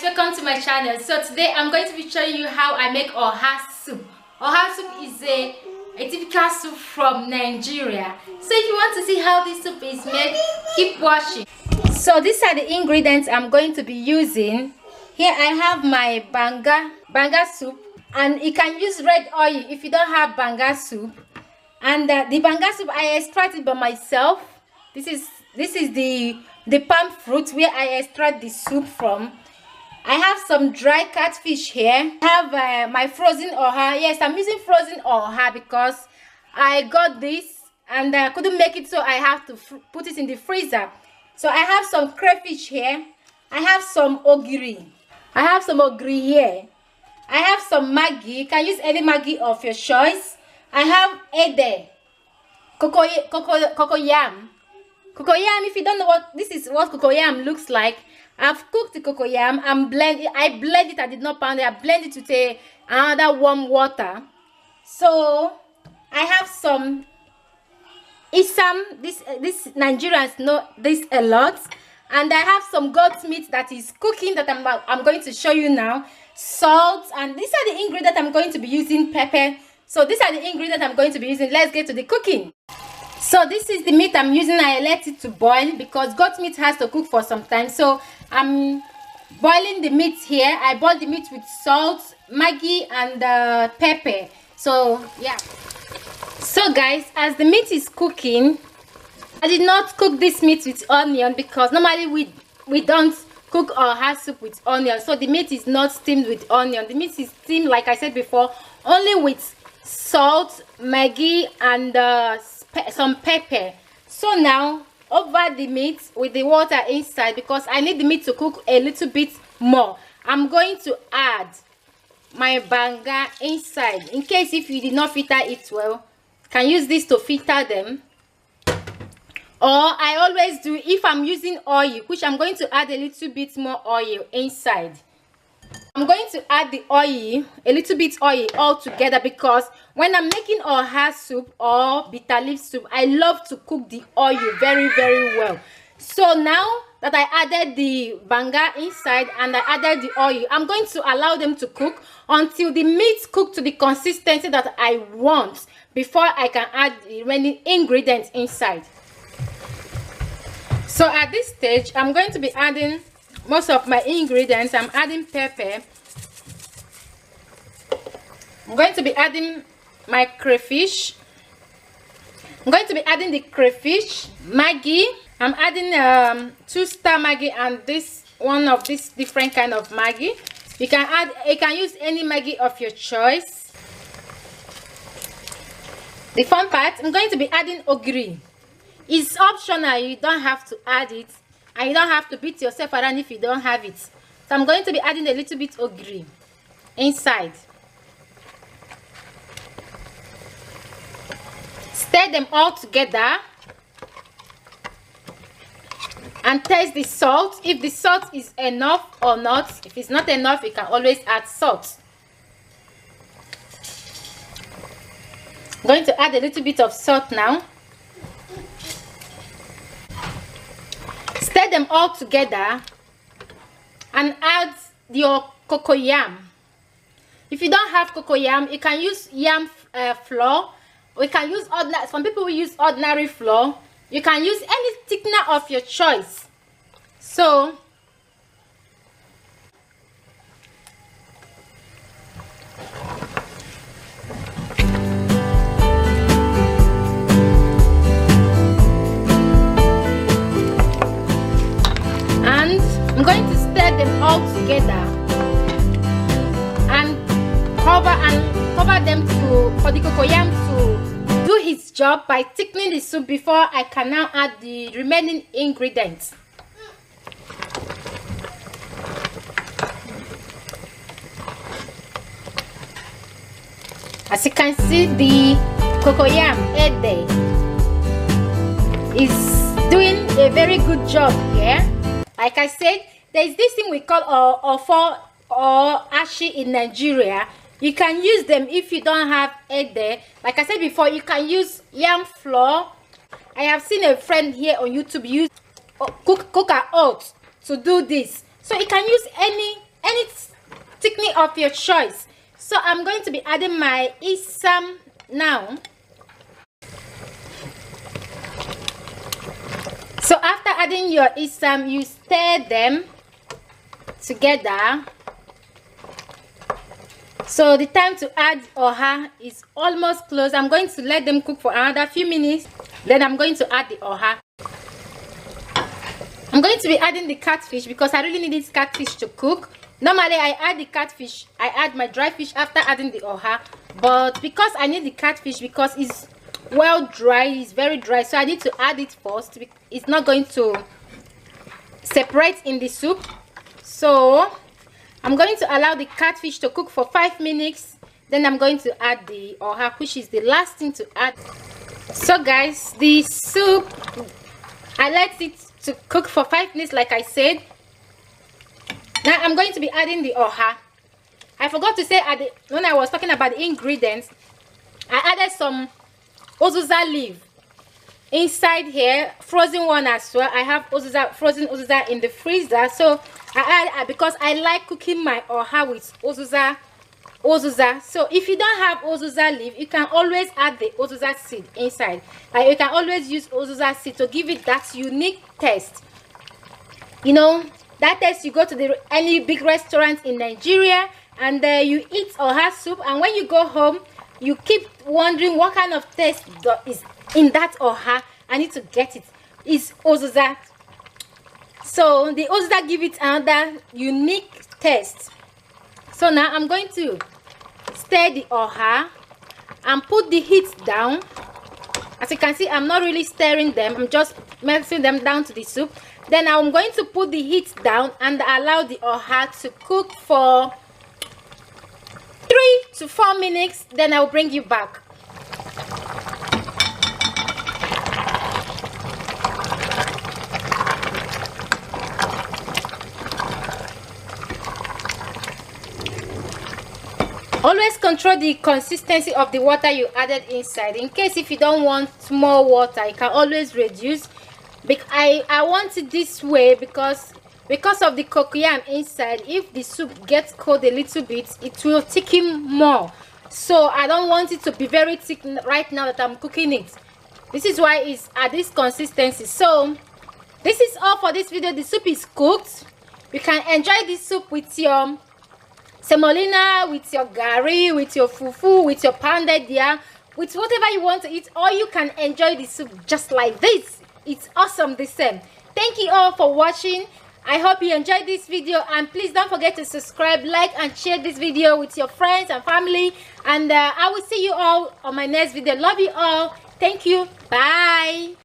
guys, welcome to my channel. So today I'm going to be showing you how I make oha soup. Oha soup is a typical soup from Nigeria. So if you want to see how this soup is made, keep watching. So these are the ingredients I'm going to be using. Here I have my banga soup, and you can use red oil if you don't have banga soup. And the banga soup I extracted by myself. This is the palm fruit where I extract the soup from. I have some dry catfish here. I have my frozen oha. Yes, I'm using frozen oha because I got this and I couldn't make it, so I have to put it in the freezer. So I have some crayfish here. I have some ogiri. I have some ogiri here. I have some maggi. You can use any maggi of your choice. I have ede, cocoyam. Cocoyam, if you don't know what this is, what cocoyam looks like, I've cooked the cocoyam and I blend it. I did not pound it. I blend it with another warm water. So I have some isam. This Nigerians know this a lot. And I have some goat meat that is cooking that I'm going to show you now. Salt, and these are the ingredients I'm going to be using. Pepper. So these are the ingredients I'm going to be using. Let's get to the cooking. So this is the meat I'm using. I let it to boil because goat meat has to cook for some time. So I'm boiling the meat here. I boil the meat with salt, maggi, and pepper. So yeah. So guys, as the meat is cooking, I did not cook this meat with onion because normally we don't cook oha soup with onion. So the meat is not steamed with onion. The meat is steamed, like I said before, only with salt, maggi, and some pepper. So now over the meat with the water inside, because I need the meat to cook a little bit more, I'm going to add my banga inside. In case if you did not filter it well, can use this to filter them. Or I always do if I'm using oil, which I'm going to add a little bit more oil inside. I'm going to add the oil, a little bit oil all together, because when I'm making oha soup or bitter leaf soup, I love to cook the oil very well. So now that I added the banga inside and I added the oil, I'm going to allow them to cook until the meat cook to the consistency that I want before I can add the remaining ingredients inside. So at this stage, I'm going to be adding most of my ingredients. I'm adding pepper. I'm going to be adding my crayfish. I'm going to be adding the crayfish, maggi. I'm adding 2-star maggi and this one of this different kind of maggi. You can use any maggi of your choice. The fun part, I'm going to be adding ogiri. It's optional. You don't have to add it. And you don't have to beat yourself around if you don't have it. So I'm going to be adding a little bit ogiri inside. Stir them all together. And taste the salt. If the salt is enough or not. If it's not enough, you can always add salt. I'm going to add a little bit of salt now. Stir them all together and add your cocoyam. If you don't have cocoyam, you can use yam flour. We can use ordinary. Some people will use ordinary flour. You can use any thickener of your choice. So I'm going to stir them all together and cover them for the cocoyam to do his job by thickening the soup before I can now add the remaining ingredients. As you can see, the cocoyam ede is doing a very good job here. Like I said, there is this thing we call ofo or ashi in Nigeria. You can use them if you don't have ede. Like I said before, you can use yam flour. I have seen a friend here on YouTube use cook oats to do this. So you can use any any thickening of your choice. So I'm going to be adding my isam now. So after adding your isam, you stir them together. So the time to add oha is almost close. I'm going to let them cook for another few minutes. Then I'm going to add the oha. I'm going to be adding the catfish because I really need this catfish to cook. Normally I add the catfish, I add my dry fish after adding the oha, but because I need the catfish because it's well dry, it's very dry, so I need to add it first. It's not going to separate in the soup. So I'm going to allow the catfish to cook for 5 minutes. Then I'm going to add the oha, which is the last thing to add. So guys, the soup, I let it to cook for 5 minutes like I said. Now I'm going to be adding the oha. I forgot to say when I was talking about the ingredients, I added some uziza leaf inside here, frozen one as well. I have frozen uziza in the freezer, so I add because I like cooking my oha with uziza. So if you don't have uziza leaf, you can always add the uziza seed inside. Like you can always use uziza seed to give it that unique taste. You know, that taste you go to any big restaurant in Nigeria and you eat oha soup, and when you go home you keep wondering what kind of taste is in that oha. I need to get it. It's uziza. So the uziza give it another unique taste. So now I'm going to stir the oha and put the heat down. As you can see, I'm not really stirring them, I'm just melting them down to the soup. Then I'm going to put the heat down and allow the oha to cook for 3 to 4 minutes. Then I'll bring you back. Always control the consistency of the water you added inside. In case if you don't want more water, you can always reduce. I want it this way because of the cocoyam inside. If the soup gets cold a little bit, it will thicken more. So I don't want it to be very thick right now that I'm cooking it. This is why it's at this consistency. So this is all for this video. The soup is cooked. You can enjoy this soup with your semolina, with your gari, with your fufu, with your pounded yam, with whatever you want to eat, or you can enjoy the soup just like this. It's awesome the same. Thank you all for watching. I hope you enjoyed this video, and please don't forget to subscribe, like and share this video with your friends and family, and I will see you all on my next video. Love you all. Thank you. Bye.